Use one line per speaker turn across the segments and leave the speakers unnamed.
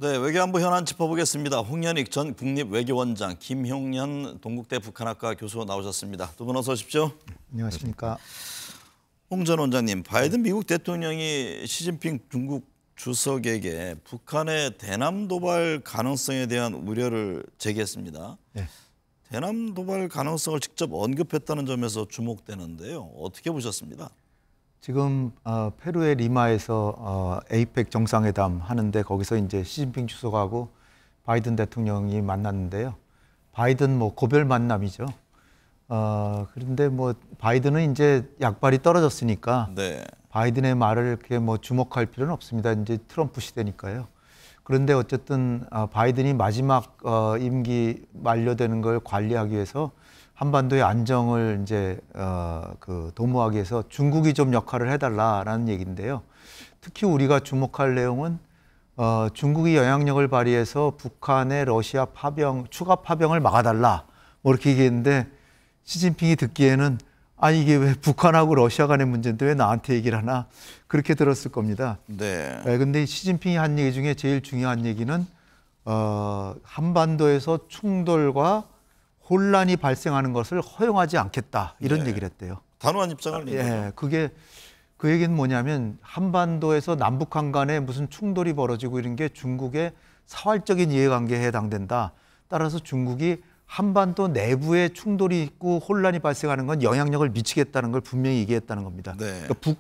네, 외교안보 현안 짚어보겠습니다. 홍현익 전 국립외교원장, 김용현 동국대 북한학과 교수 나오셨습니다. 두 분 어서 오십시오.
안녕하십니까.
홍 전 원장님, 바이든 미국 대통령이 시진핑 중국 주석에게 북한의 대남 도발 가능성에 대한 우려를 제기했습니다.
네.
대남 도발 가능성을 직접 언급했다는 점에서 주목되는데요. 어떻게 보셨습니다?
지금 페루의 리마에서 에이펙 정상회담 하는데 거기서 이제 시진핑 주석하고 바이든 대통령이 만났는데요. 바이든 고별 만남이죠. 그런데 바이든은 이제 약발이 떨어졌으니까
네.
바이든의 말을 이렇게 주목할 필요는 없습니다. 이제 트럼프 시대니까요. 그런데 어쨌든 바이든이 마지막 임기 만료되는 걸 관리하기 위해서 한반도의 안정을 이제 도모하기 위해서 중국이 좀 역할을 해달라라는 얘기인데요. 특히 우리가 주목할 내용은 중국이 영향력을 발휘해서 북한의 러시아 추가 파병을 막아달라 이렇게 얘기했는데 시진핑이 듣기에는 이게 왜 북한하고 러시아 간의 문제인데 왜 나한테 얘기를 하나 그렇게 들었을 겁니다.
네.
근데 시진핑이 한 얘기 중에 제일 중요한 얘기는 한반도에서 충돌과 혼란이 발생하는 것을 허용하지 않겠다 이런
네.
얘기를 했대요.
단호한 입장을 낸 거죠.
그게 그 얘기는 뭐냐면 한반도에서 남북한 간에 무슨 충돌이 벌어지고 이런 게 중국의 사활적인 이해관계에 해당된다. 따라서 중국이 한반도 내부에 충돌이 있고 혼란이 발생하는 건 영향력을 미치겠다는 걸 분명히 얘기했다는 겁니다.
네.
그러니까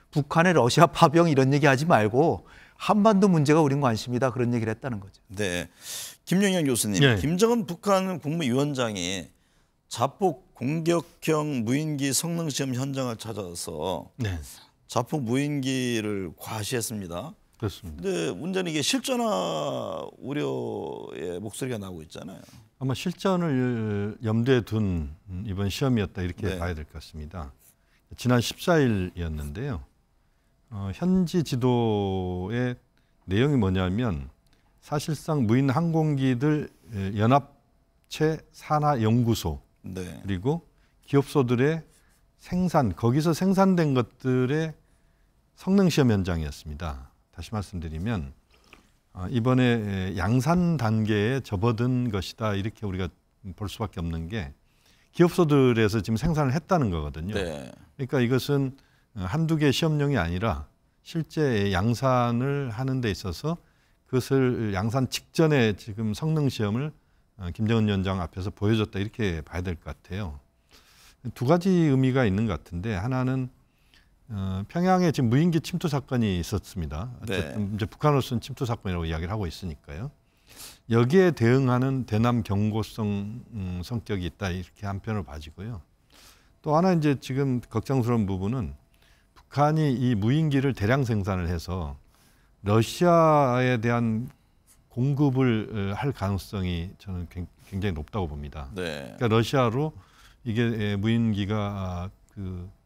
북한의 러시아 파병 이런 얘기 하지 말고 한반도 문제가 우린 관심이다 그런 얘기를 했다는 거죠.
네. 김용현 교수님,
네.
김정은 북한 국무위원장이 자폭 공격형 무인기 성능 시험 현장을 찾아서
네,
자폭 무인기를 과시했습니다.
그렇습니다.
근데 문제는 이게 실전화 우려의 목소리가 나오고 있잖아요.
아마 실전을 염두에 둔 이번 시험이었다 이렇게
네.
봐야 될 것 같습니다. 지난 14일이었는데요. 현지 지도의 내용이 뭐냐면 사실상 무인 항공기들 연합체 산하 연구소
네.
그리고 기업소들의 거기서 생산된 것들의 성능 시험 현장이었습니다. 다시 말씀드리면 이번에 양산 단계에 접어든 것이다 이렇게 우리가 볼 수밖에 없는 게 기업소들에서 지금 생산을 했다는 거거든요.
네.
그러니까 이것은 한두 개의 시험용이 아니라 실제 양산을 하는 데 있어서 그것을 양산 직전에 지금 성능 시험을 김정은 위원장 앞에서 보여줬다 이렇게 봐야 될 것 같아요. 두 가지 의미가 있는 것 같은데 하나는 평양에 지금 무인기 침투 사건이 있었습니다. 어쨌든
네.
이제 북한으로서는 침투 사건이라고 이야기를 하고 있으니까요. 여기에 대응하는 대남 경고성 성격이 있다 이렇게 한편으로 봐지고요. 또 하나 이제 지금 걱정스러운 부분은 북한이 이 무인기를 대량 생산을 해서 러시아에 대한 공급을 할 가능성이 저는 굉장히 높다고 봅니다.
네.
그러니까 러시아로 이게 무인기가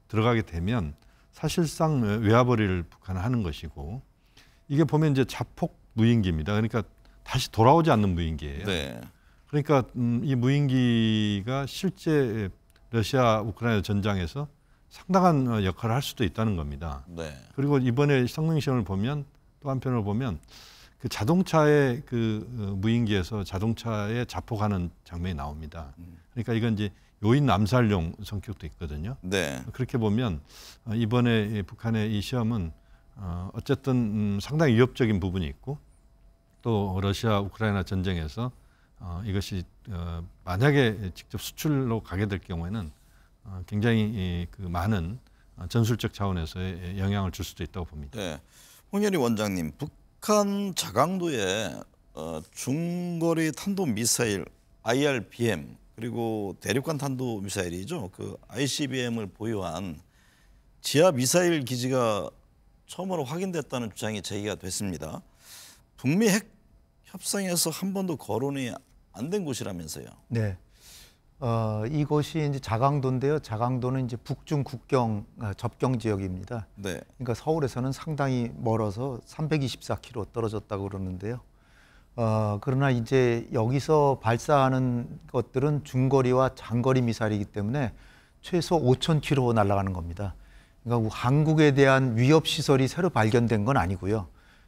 들어가게 되면 사실상 외화벌이를 북한은 하는 것이고 이게 보면 이제 자폭 무인기입니다. 그러니까 다시 돌아오지 않는 무인기예요.
네.
그러니까 이 무인기가 실제 러시아 우크라이나 전장에서 상당한 역할을 할 수도 있다는 겁니다.
네.
그리고 이번에 성능 시험을 보면 또 한편으로 보면 그 자동차의 무인기에서 자동차에 자폭하는 장면이 나옵니다. 그러니까 이건 이제 요인 암살용 성격도 있거든요.
네.
그렇게 보면 이번에 북한의 이 시험은 어쨌든 상당히 위협적인 부분이 있고 또 러시아 우크라이나 전쟁에서 이것이 만약에 직접 수출로 가게 될 경우에는 굉장히 많은 전술적 차원에서의 영향을 줄 수도 있다고 봅니다.
네. 홍현익 원장님, 북한 자강도에 중거리 탄도 미사일 IRBM 그리고 대륙간 탄도 미사일이죠. 그 ICBM을 보유한 지하 미사일 기지가 처음으로 확인됐다는 주장이 제기가 됐습니다. 북미 핵 협상에서 한 번도 거론이 안 된 곳이라면서요.
네. 이곳이 이제 자강도인데요. 자강도는 이제 북중 국경 접경 지역입니다.
네.
그러니까 서울에서는 상당히 멀어서 324km 떨어졌다고 그러는데요. 그러나 이제 여기서 발사하는 것들은 중거리와 장거리 미사일이기 때문에 최소 5,000km 날아가는 겁니다. 그러니까 한국에 대한 위협 시설이 새로 발견된 건 아니고요.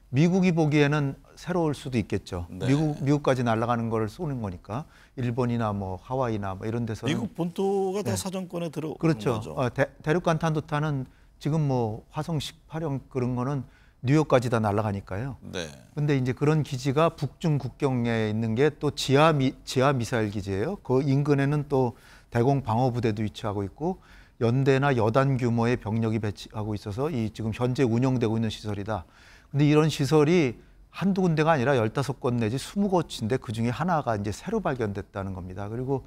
미국이 보기에는 새로울 수도 있겠죠.
네.
미국까지 날아가는 거를 쏘는 거니까 일본이나 뭐 하와이나 뭐 이런 데서는
미국 본토가 다 사정권에 들어오는
그렇죠.
거죠.
대륙간 탄도탄은 지금 뭐 화성 18형 그런 거는 뉴욕까지 다 날아가니까요.
네.
근데 이제 그런 기지가 북중 국경에 있는 게 또 지하 미사일 기지예요. 그 인근에는 또 대공 방어 부대도 위치하고 있고 연대나 여단 규모의 병력이 배치하고 있어서 이 지금 현재 운영되고 있는 시설이다. 근데 이런 시설이 한두 군데가 아니라 15곳 내지 20곳인데 그 중에 하나가 이제 새로 발견됐다는 겁니다. 그리고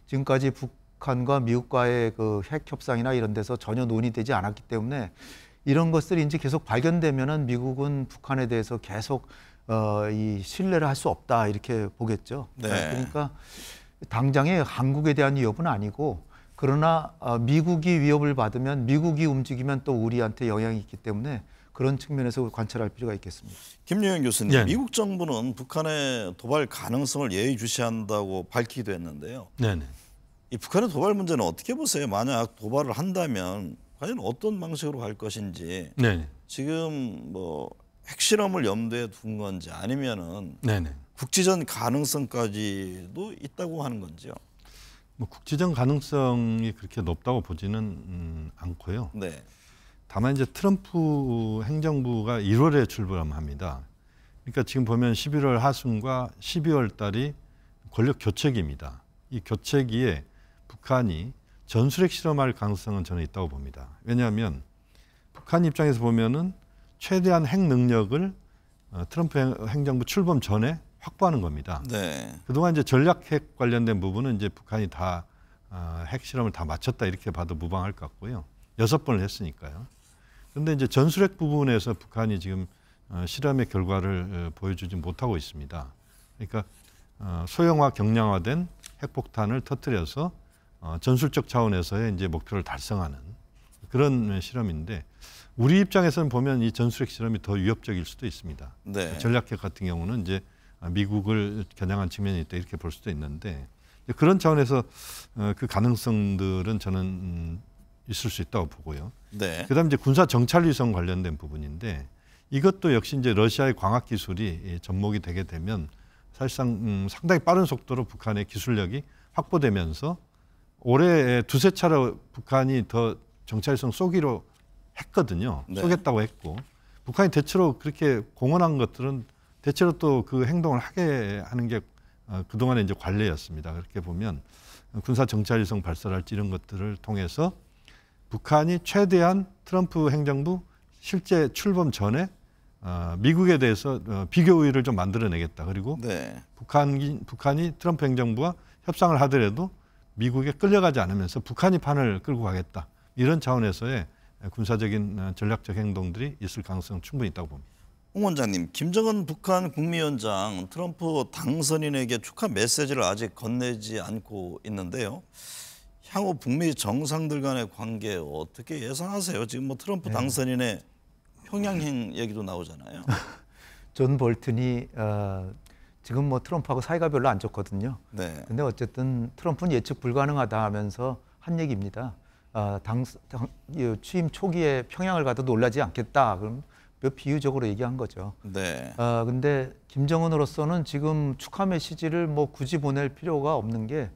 지금까지 북한과 미국과의 그 핵 협상이나 이런 데서 전혀 논의되지 않았기 때문에 이런 것들이 이제 계속 발견되면은 미국은 북한에 대해서 계속 이 신뢰를 할 수 없다 이렇게 보겠죠.
네.
그러니까 당장에 한국에 대한 위협은 아니고 그러나 미국이 위협을 받으면 미국이 움직이면 또 우리한테 영향이 있기 때문에 그런 측면에서 관찰할 필요가 있겠습니다.
김용현 교수님,
네.
미국 정부는 북한의 도발 가능성을 예의주시한다고 밝히기도 했는데요.
네네.
이 북한의 도발 문제는 어떻게 보세요? 만약 도발을 한다면 과연 어떤 방식으로 갈 것인지
네네.
지금 뭐 핵실험을 염두에 둔 건지 아니면은
네네.
국지전 가능성까지도 있다고 하는 건지요?
뭐 국지전 가능성이 그렇게 높다고 보지는 않고요.
네.
다만 이제 트럼프 행정부가 1월에 출범합니다. 그러니까 지금 보면 11월 하순과 12월 달이 권력 교체기입니다. 이 교체기에 북한이 전술핵 실험할 가능성은 저는 있다고 봅니다. 왜냐하면 북한 입장에서 보면은 최대한 핵 능력을 트럼프 행정부 출범 전에 확보하는 겁니다.
네.
그동안 이제 전략핵 관련된 부분은 이제 북한이 다 핵 실험을 다 마쳤다 이렇게 봐도 무방할 것 같고요. 6번을 했으니까요. 그런데 이제 전술핵 부분에서 북한이 지금 실험의 결과를 보여주지 못하고 있습니다. 그러니까 소형화 경량화된 핵폭탄을 터뜨려서 전술적 차원에서의 이제 목표를 달성하는 그런 실험인데 우리 입장에서는 보면 이 전술핵 실험이 더 위협적일 수도 있습니다.
네.
전략핵 같은 경우는 이제 미국을 겨냥한 측면이 있다 이렇게 볼 수도 있는데 그런 차원에서 그 가능성들은 저는 있을 수 있다고 보고요.
네.
그다음 이제 군사 정찰 위성 관련된 부분인데 이것도 역시 이제 러시아의 광학 기술이 접목이 되게 되면 사실상 상당히 빠른 속도로 북한의 기술력이 확보되면서 올해 두세 차례 북한이 더 정찰 위성 쏘기로 했거든요.
네.
쏘겠다고 했고 북한이 대체로 그렇게 공언한 것들은 대체로 또 그 행동을 하게 하는 게 그동안의 이제 관례였습니다. 그렇게 보면 군사 정찰 위성 발사랄지 이런 것들을 통해서 북한이 최대한 트럼프 행정부 실제 출범 전에 미국에 대해서 비교 우위를 좀 만들어내겠다. 그리고
네.
북한이 트럼프 행정부와 협상을 하더라도 미국에 끌려가지 않으면서 북한이 판을 끌고 가겠다. 이런 차원에서의 군사적인 전략적 행동들이 있을 가능성은 충분히 있다고 봅니다.
홍 원장님, 김정은 북한 국무위원장 트럼프 당선인에게 축하 메시지를 아직 건네지 않고 있는데요. 향후 북미 정상들 간의 관계 어떻게 예상하세요? 지금 뭐 트럼프 당선인의 평양행 얘기도 나오잖아요.
존 볼튼이 지금 뭐 트럼프하고 사이가 별로 안 좋거든요.
네.
근데 어쨌든 트럼프는 예측 불가능하다 하면서 한 얘기입니다. 취임 초기에 평양을 가도 놀라지 않겠다. 그럼 몇 비유적으로 얘기한 거죠.
네.
근데 김정은으로서는 지금 축하 메시지를 뭐 굳이 보낼 필요가 없는 게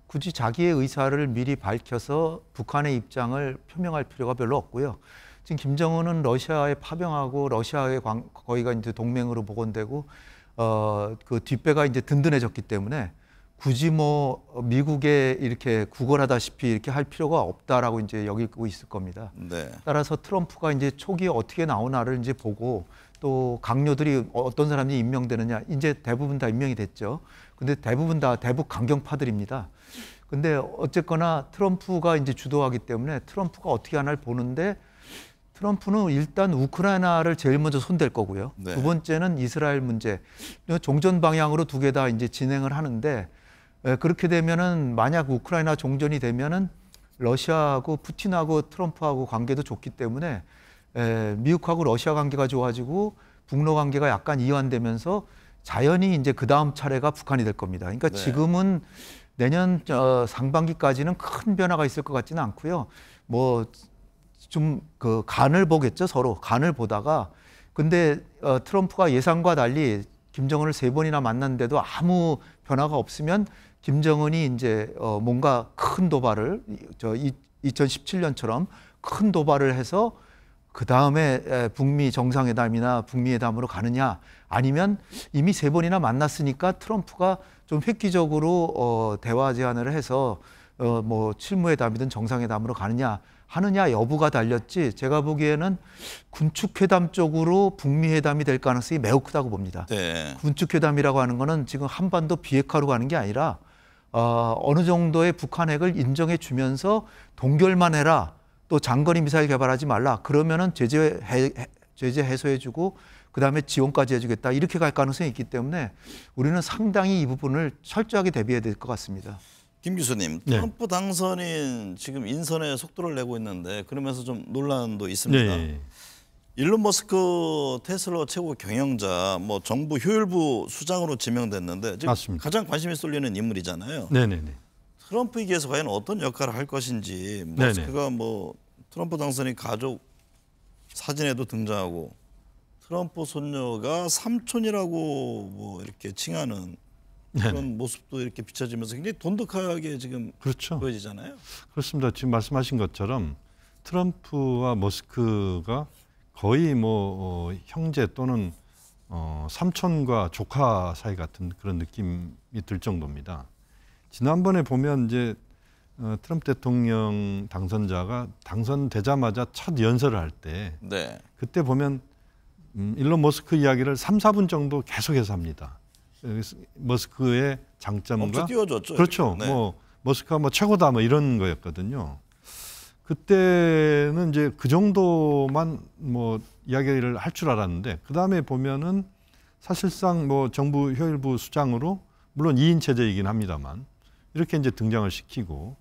굳이 자기의 의사를 미리 밝혀서 북한의 입장을 표명할 필요가 별로 없고요. 지금 김정은은 러시아에 파병하고 러시아의 거기가 이제 동맹으로 복원되고 그 뒷배가 이제 든든해졌기 때문에 굳이 뭐 미국에 이렇게 구걸하다시피 이렇게 할 필요가 없다라고 이제 여기고 있을 겁니다.
네.
따라서 트럼프가 이제 초기에 어떻게 나오나를 이제 보고 또 강요들이 어떤 사람이 임명되느냐 이제 대부분 다 임명이 됐죠. 근데 대부분 다 대북 강경파들입니다. 근데 어쨌거나 트럼프가 이제 주도하기 때문에 트럼프가 어떻게 하나를 보는데 트럼프는 일단 우크라이나를 제일 먼저 손댈 거고요.
네.
두 번째는 이스라엘 문제. 종전 방향으로 두 개 다 이제 진행을 하는데 그렇게 되면은 만약 우크라이나 종전이 되면은 러시아하고 푸틴하고 트럼프하고 관계도 좋기 때문에 미국하고 러시아 관계가 좋아지고 북러 관계가 약간 이완되면서 자연히 이제 그 다음 차례가 북한이 될 겁니다. 그러니까
네.
지금은 내년 상반기까지는 큰 변화가 있을 것 같지는 않고요. 뭐 좀 그 간을 보겠죠, 서로 간을 보다가. 근데 트럼프가 예상과 달리 김정은을 3번이나 만났는데도 아무 변화가 없으면 김정은이 이제 뭔가 큰 도발을 2017년처럼 큰 도발을 해서 그 다음에 북미 정상회담이나 북미회담으로 가느냐, 아니면 이미 3번이나 만났으니까 트럼프가 좀 획기적으로 대화 제안을 해서 뭐 실무회담이든 정상회담으로 가느냐 하느냐 여부가 달렸지, 제가 보기에는 군축회담 쪽으로 북미회담이 될 가능성이 매우 크다고 봅니다.
네.
군축회담이라고 하는 거는 지금 한반도 비핵화로 가는 게 아니라 어느 정도의 북한 핵을 인정해 주면서 동결만 해라, 또 장거리 미사일 개발하지 말라, 그러면은 제재 해소해 주고 그다음에 지원까지 해주겠다, 이렇게 갈 가능성이 있기 때문에 우리는 상당히 이 부분을 철저하게 대비해야 될 것 같습니다.
김 교수님, 트럼프 당선인 지금 인선에 속도를 내고 있는데 그러면서 좀 논란도 있습니다.
네.
일론 머스크 테슬라 최고 경영자, 뭐 정부 효율부 수장으로 지명됐는데 지금
맞습니다.
가장 관심이 쏠리는 인물이잖아요.
네네네.
트럼프에게서 과연 어떤 역할을 할 것인지,
네네.
머스크가 뭐 트럼프 당선인 가족 사진에도 등장하고 트럼프 손녀가 삼촌이라고 뭐 이렇게 칭하는 그런 모습도 이렇게 비춰지면서 굉장히 돈독하게 지금
그렇죠.
보여지잖아요.
그렇습니다. 지금 말씀하신 것처럼 트럼프와 머스크가 거의 뭐 형제 또는 삼촌과 조카 사이 같은 그런 느낌이 들 정도입니다. 지난번에 보면 이제 트럼프 대통령 당선자가 당선되자마자 첫 연설을 할 때
네.
그때 보면 일론 머스크 이야기를 3, 4분 정도 계속해서 합니다. 머스크의 장점과
엄청 띄워줬죠.
그렇죠.
네.
뭐 머스크가 뭐 최고다 뭐 이런 거였거든요. 그때는 이제 그 정도만 뭐 이야기를 할 줄 알았는데 그 다음에 보면은 사실상 뭐 정부 효율부 수장으로 물론 2인 체제이긴 합니다만 이렇게 이제 등장을 시키고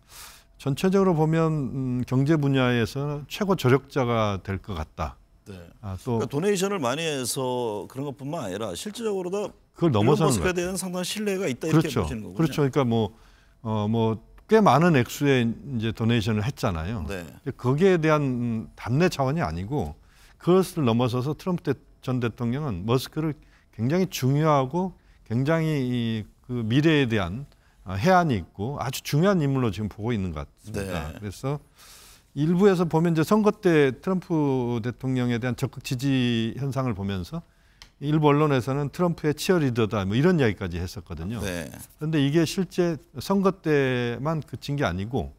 전체적으로 보면 경제 분야에서 최고 조력자가 될 것 같다.
네.
또
그러니까 도네이션을 많이 해서 그런 것뿐만 아니라 실질적으로도
그걸 넘어서는
머스크에
거예요.
대한 상당한 신뢰가 있다, 이렇게
그렇죠.
보시는 거군요.
그렇죠. 그러니까 뭐 꽤 많은 액수의 이제 도네이션을 했잖아요.
네.
거기에 대한 답례 차원이 아니고 그것을 넘어서서 트럼프 전 대통령은 머스크를 굉장히 중요하고 굉장히 그 미래에 대한 해안이 있고 아주 중요한 인물로 지금 보고 있는 것 같습니다.
네.
그래서 일부에서 보면 이제 선거 때 트럼프 대통령에 대한 적극 지지 현상을 보면서 일부 언론에서는 트럼프의 치어리더다 뭐 이런 이야기까지 했었거든요.
네.
그런데 이게 실제 선거 때만 그친 게 아니고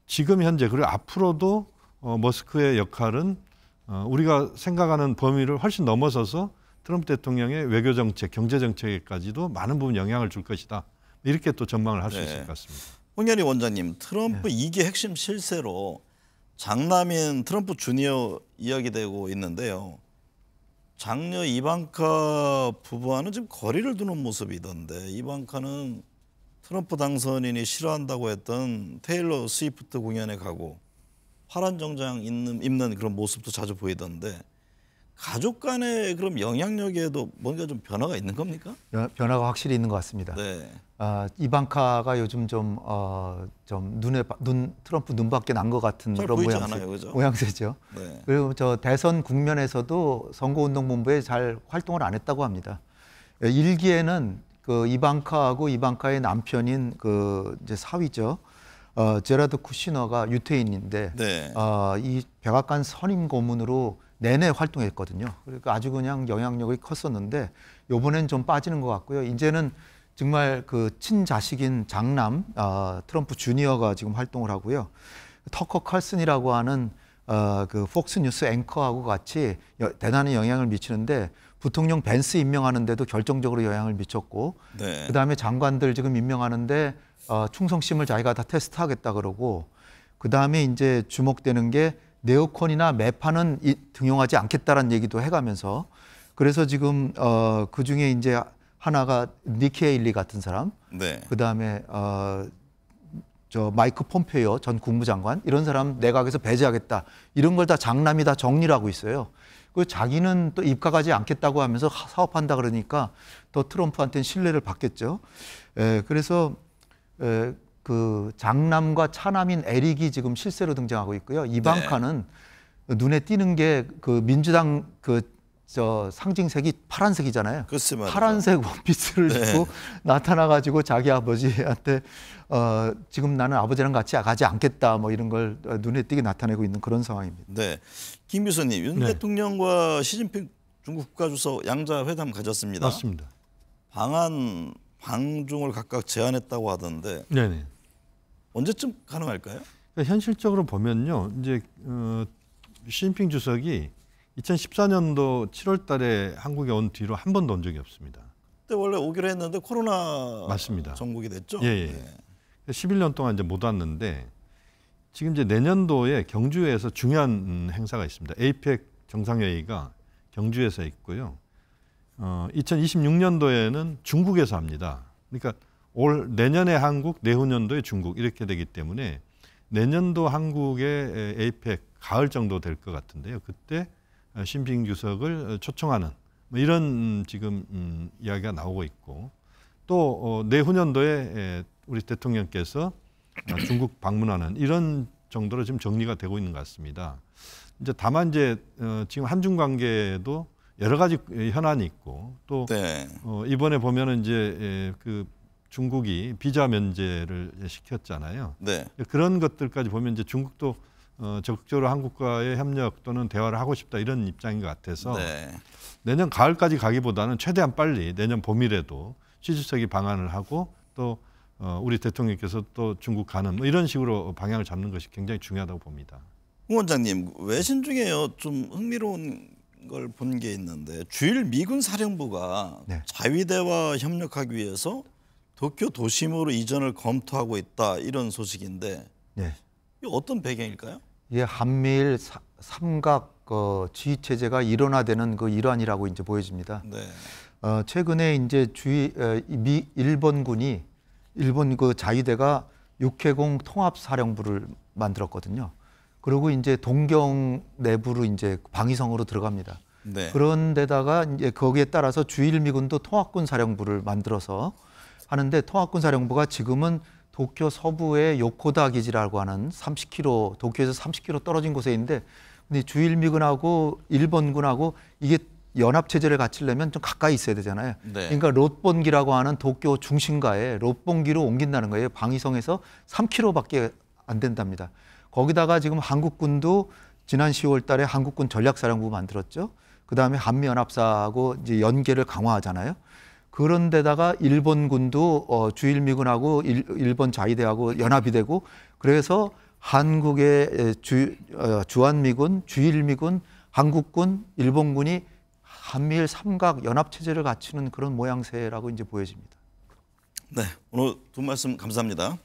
지금 현재 그리고 앞으로도 머스크의 역할은 우리가 생각하는 범위를 훨씬 넘어서서 트럼프 대통령의 외교 정책, 경제 정책에까지도 많은 부분 영향을 줄 것이다. 이렇게 또 전망을 할 수 있을 것 같습니다.
홍현희 원장님, 트럼프 2기 핵심 실세로 장남인 트럼프 주니어 이야기되고 있는데요. 장녀 이방카 부부와는 지금 거리를 두는 모습이던데, 이방카는 트럼프 당선인이 싫어한다고 했던 테일러 스위프트 공연에 가고 파란 정장 입는 그런 모습도 자주 보이던데, 가족 간의 그럼 영향력에도 뭔가 좀 변화가 있는 겁니까?
변화가 확실히 있는 것 같습니다.
네.
이방카가 요즘 좀 트럼프 눈밖에 난 것 같은
잘
그런
보이지 않아요, 그죠?
모양새죠.
네.
그리고 저 대선 국면에서도 선거운동본부에 잘 활동을 안 했다고 합니다. 1기에는 그 이방카하고 이방카의 남편인 그 이제 사위죠. 제라드 쿠시너가 유태인인데
네.
이 백악관 선임 고문으로 내내 활동했거든요. 그러니까 아주 그냥 영향력이 컸었는데 요번엔 좀 빠지는 것 같고요. 이제는 정말 그 친자식인 장남 트럼프 주니어가 지금 활동을 하고요. 터커 칼슨이라고 하는 그 폭스뉴스 앵커하고 같이 대단한 영향을 미치는데 부통령 벤스 임명하는데도 결정적으로 영향을 미쳤고
네.
그다음에 장관들 지금 임명하는데 충성심을 자기가 다 테스트하겠다 그러고 그다음에 이제 주목되는 게 네오콘이나 매파는 등용하지 않겠다라는 얘기도 해가면서 그래서 지금 그 중에 이제 하나가 니키 헤일리 같은 사람,
네.
그다음에 저 마이크 폼페이오 전 국무장관 이런 사람 내각에서 배제하겠다 이런 걸 다 장남이 다 정리를 하고 있어요. 그 자기는 또 입각하지 않겠다고 하면서 사업한다 그러니까 더 트럼프한테는 신뢰를 받겠죠. 그래서 그 장남과 차남인 에릭이 지금 실세로 등장하고 있고요. 이방카는 눈에 띄는 게 그 민주당 그 저 상징색이 파란색이잖아요.
글쎄 말이죠.
파란색 원피스를 입고 나타나가지고 자기 아버지한테 지금 나는 아버지랑 같이 가지 않겠다 뭐 이런 걸 눈에 띄게 나타내고 있는 그런 상황입니다.
네, 김 교수님, 윤 대통령과 시진핑 중국 국가주석 양자 회담 가졌습니다.
맞습니다.
방한 방중을 각각 제안했다고 하던데
네네.
언제쯤 가능할까요?
그러니까 현실적으로 보면요, 이제 시진핑 주석이 2014년도 7월달에 한국에 온 뒤로 한 번도 온 적이 없습니다.
그때 원래 오기로 했는데 코로나
맞습니다.
전국이 됐죠.
예.
네.
11년 동안 이제 못 왔는데 지금 이제 내년도에 경주에서 중요한 행사가 있습니다. 에이펙 정상회의가 경주에서 있고요. 2026년도에는 중국에서 합니다. 그러니까 내년에 한국, 내후년도에 중국 이렇게 되기 때문에 내년도 한국의 에이펙 가을 정도 될 것 같은데요. 그때 시진핑 주석을 초청하는 뭐 이런 지금 이야기가 나오고 있고 또 내후년도에 우리 대통령께서 중국 방문하는 이런 정도로 지금 정리가 되고 있는 것 같습니다. 이제 다만 이제 지금 한중 관계도 여러 가지 현안이 있고 또
네.
이번에 보면은 이제 그 중국이 비자 면제를 시켰잖아요.
네.
그런 것들까지 보면 이제 중국도 적극적으로 한국과의 협력 또는 대화를 하고 싶다 이런 입장인 것 같아서
네.
내년 가을까지 가기보다는 최대한 빨리 내년 봄이라도 시 주석이 방한을 하고 또 우리 대통령께서 또 중국 가는 뭐 이런 식으로 방향을 잡는 것이 굉장히 중요하다고 봅니다.
홍 원장님, 외신 중에요 좀 흥미로운 걸 본 게 있는데 주일 미군 사령부가 자위대와 협력하기 위해서 도쿄 도심으로 이전을 검토하고 있다 이런 소식인데
네.
이게 어떤 배경일까요?
이게 한미일 삼각 지휘 체제가 일원화되는 그 일환이라고 이제 보여집니다.
네.
최근에 이제 일본군이 일본 그 자위대가 육해공 통합사령부를 만들었거든요. 그리고 이제 동경 내부로 이제 방위성으로 들어갑니다.
네.
그런데다가 이제 거기에 따라서 주일미군도 통합군 사령부를 만들어서 하는데 통합군 사령부가 지금은 도쿄 서부의 요코다 기지라고 하는 30km 도쿄에서 30km 떨어진 곳에 있는데 근데 주일미군하고 일본군하고 이게 연합 체제를 갖추려면 좀 가까이 있어야 되잖아요.
네.
그러니까 롯본기라고 하는 도쿄 중심가에 롯본기로 옮긴다는 거예요. 방위성에서 3km밖에 안 된답니다. 거기다가 지금 한국군도 지난 10월 달에 한국군 전략사령부 만들었죠. 그다음에 한미연합사하고 이제 연계를 강화하잖아요. 그런데다가 일본군도 주일미군하고 일본 자위대하고 연합이 되고 그래서 한국의 주한미군, 주일미군, 한국군, 일본군이 한미일 삼각 연합 체제를 갖추는 그런 모양새라고 이제 보여집니다.
네, 오늘 두 말씀 감사합니다.